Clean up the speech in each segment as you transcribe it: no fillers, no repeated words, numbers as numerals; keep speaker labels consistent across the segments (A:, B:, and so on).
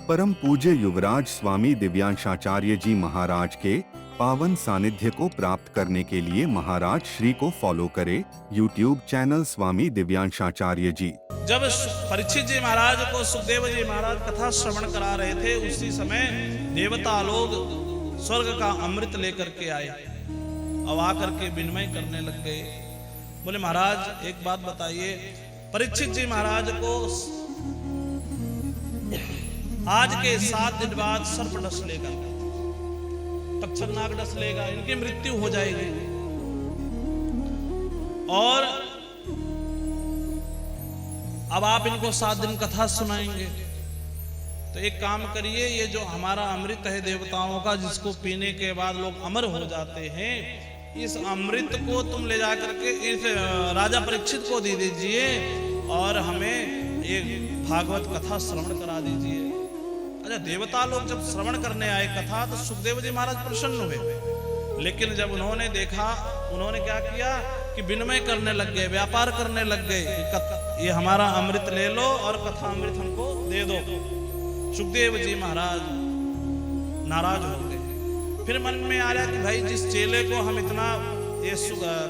A: परम पूज्य युवराज स्वामी दिव्यांशाचार्य जी महाराज के पावन सानिध्य को प्राप्त करने के लिए महाराज श्री को फॉलो करें यूट्यूब चैनल स्वामी दिव्यांशाचार्य जी।
B: जब परीक्षित जी महाराज को सुखदेव जी महाराज कथा श्रवण करा रहे थे, उसी समय देवता लोग स्वर्ग का अमृत लेकर के आए और आकर के विनिमय करने लग गए। बोले महाराज एक बात बताइए, परीक्षित जी महाराज को आज के 7 दिन बाद सर्प डस लेगा, तक्षक नाग डस लेगा, इनकी मृत्यु हो जाएगी। और अब आप इनको 7 दिन कथा सुनाएंगे, तो एक काम करिए, ये जो हमारा अमृत है देवताओं का, जिसको पीने के बाद लोग अमर हो जाते हैं, इस अमृत को तुम ले जा करके इस राजा परीक्षित को दे दीजिए और हमें एक भागवत कथा श्रवण करा दीजिए। अच्छा, देवता लोग जब श्रवण करने आए कथा, तो सुखदेव जी महाराज प्रसन्न हुए, लेकिन जब उन्होंने देखा, उन्होंने क्या किया कि विनिमय करने लग गए, व्यापार करने लग गए, ये हमारा अमृत ले लो और कथा अमृत हमको दे दो। सुखदेव जी महाराज नाराज हो गए। फिर मन में आ रहा कि भाई जिस चेले को हम इतना ये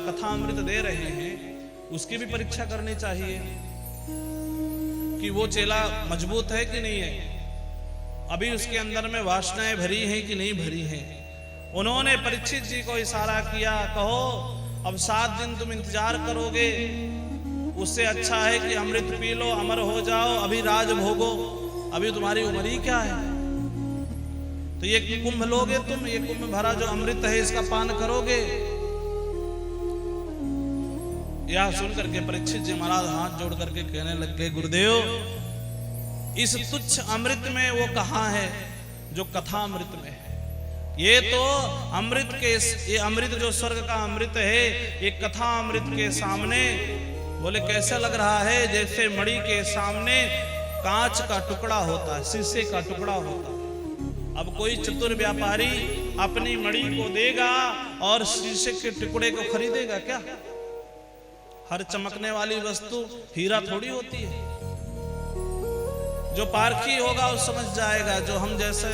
B: कथा अमृत दे रहे हैं, उसकी भी परीक्षा करनी चाहिए कि वो चेला मजबूत है कि नहीं है, अभी उसके अंदर में वासनाएं भरी हैं कि नहीं भरी हैं। उन्होंने परीक्षित जी को इशारा किया, कहो अब 7 दिन तुम इंतजार करोगे, उससे अच्छा है कि अमृत पी लो, अमर हो जाओ, अभी राज भोगो, अभी तुम्हारी उम्र ही क्या है। तो ये कुंभ लोगे तुम, ये कुंभ भरा जो अमृत है इसका पान करोगे। यह सुन करके परीक्षित जी महाराज हाथ जोड़ करके कहने लग गए, गुरुदेव इस तुच्छ अमृत में वो कहाँ है जो कथा अमृत में है। ये तो अमृत के, ये अमृत जो स्वर्ग का अमृत है, ये कथा अमृत के सामने बोले कैसा लग रहा है, जैसे मणि के सामने कांच का टुकड़ा होता है, शीशे का टुकड़ा होता है। अब कोई चतुर व्यापारी अपनी मणि को देगा और शीशे के टुकड़े को खरीदेगा क्या? हर चमकने वाली वस्तु हीरा थोड़ी होती है। जो पारखी होगा वो समझ जाएगा, जो हम जैसे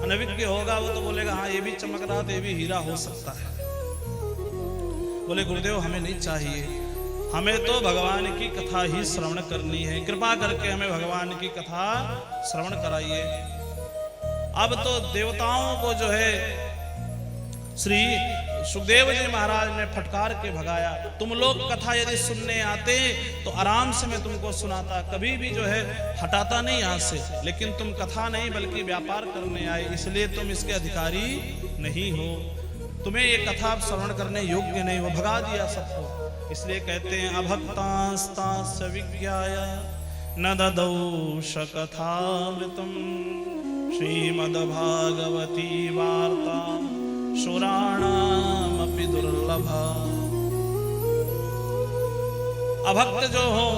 B: अनभिज्ञ होगा वो तो बोलेगा हाँ ये भी चमक रहा तो ये भी हीरा हो सकता है। बोले गुरुदेव हमें नहीं चाहिए, हमें तो भगवान की कथा ही श्रवण करनी है, कृपा करके हमें भगवान की कथा श्रवण कराइए। अब तो देवताओं को जो है श्री सुखदेव जी महाराज ने फटकार के भगाया। तुम लोग कथा यदि सुनने आते तो आराम से मैं तुमको सुनाता, कभी भी जो है हटाता नहीं यहाँ से, लेकिन तुम कथा नहीं बल्कि व्यापार करने आए, इसलिए तुम इसके अधिकारी नहीं हो, तुम्हें ये कथा श्रवण करने योग्य नहीं हो, भगा दिया सबको। इसलिए कहते हैं अभक्तास्तास्य विज्ञाय न ददौ शकथामृतम् श्रीमद्भागवती वार्ता सुराणामपि दुर्लभा। अभक्त जो हो,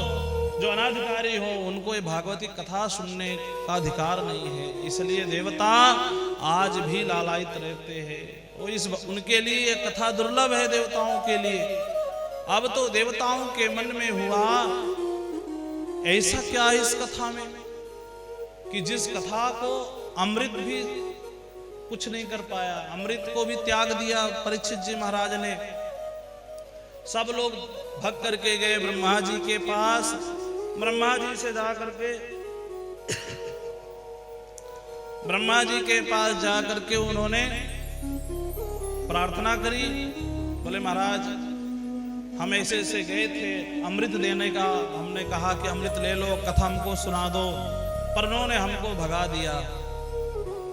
B: जो अनाधिकारी हो, उनको ये भागवती कथा सुनने का अधिकार नहीं है, इसलिए देवता आज भी लालायित रहते हैं। वो इस उनके लिए ये कथा दुर्लभ है, देवताओं के लिए। अब तो देवताओं के मन में हुआ ऐसा क्या है इस कथा में कि जिस कथा को अमृत भी कुछ नहीं कर पाया, अमृत को भी त्याग दिया परीक्षित जी महाराज ने। सब लोग भग करके गए ब्रह्मा जी के पास, ब्रह्मा जी से जा करके ब्रह्मा जी के पास जा करके उन्होंने प्रार्थना करी। बोले महाराज हम ऐसे ऐसे गए थे अमृत देने का, हमने कहा कि अमृत ले लो, कथा हमको सुना दो, पर उन्होंने हमको भगा दिया।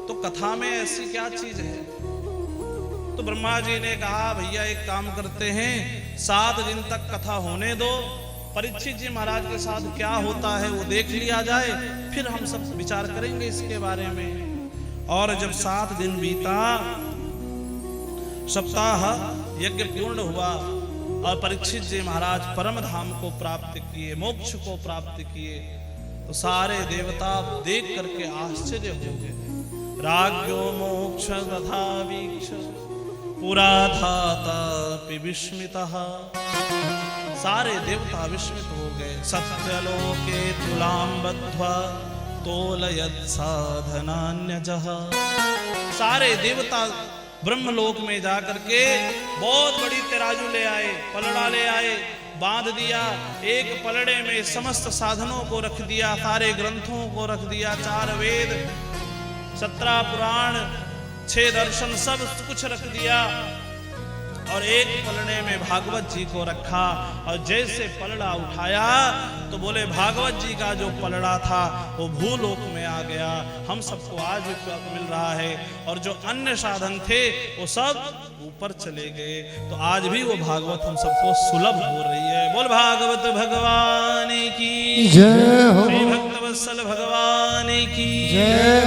B: तो कथा में ऐसी क्या चीज है? तो ब्रह्मा जी ने कहा भैया एक काम करते हैं, 7 दिन तक कथा होने दो, परीक्षित जी महाराज के साथ क्या होता है वो देख लिया जाए, फिर हम सब विचार करेंगे इसके बारे में। और जब 7 दिन बीता, सप्ताह यज्ञ पूर्ण हुआ और परीक्षित जी महाराज परम धाम को प्राप्त किए, मोक्ष को प्राप्त किए, तो सारे देवता देख करके आश्चर्य हो गए। राज्ञो मोक्ष तथा वीक्ष पुरा धाता विस्मितः। सारे देवता विस्मित हो गए। सत्यलोके तुलां बद्ध्वा तोलयत् साधनान्यजः। सारे देवता ब्रह्मलोक में जाकर के बहुत बड़ी तराजू ले आए, पलड़ा ले आए, बांध दिया। एक पलड़े में समस्त साधनों को रख दिया, सारे ग्रंथों को रख दिया, 4 वेद, 17 पुराण, 6 दर्शन, सब कुछ रख दिया। और एक पलड़े में भागवत जी को रखा। और जैसे पलड़ा उठाया तो बोले भागवत जी का जो पलड़ा था वो भूलोक में आ गया। हम सबको आज भी मिल रहा है। और जो अन्य साधन थे वो सब ऊपर चले गए। तो आज भी वो भागवत हम सबको सुलभ हो रही है। बोल भागवत भगवान की
C: जय हो।
B: श्री भक्तवत्सल भगवान की
C: जय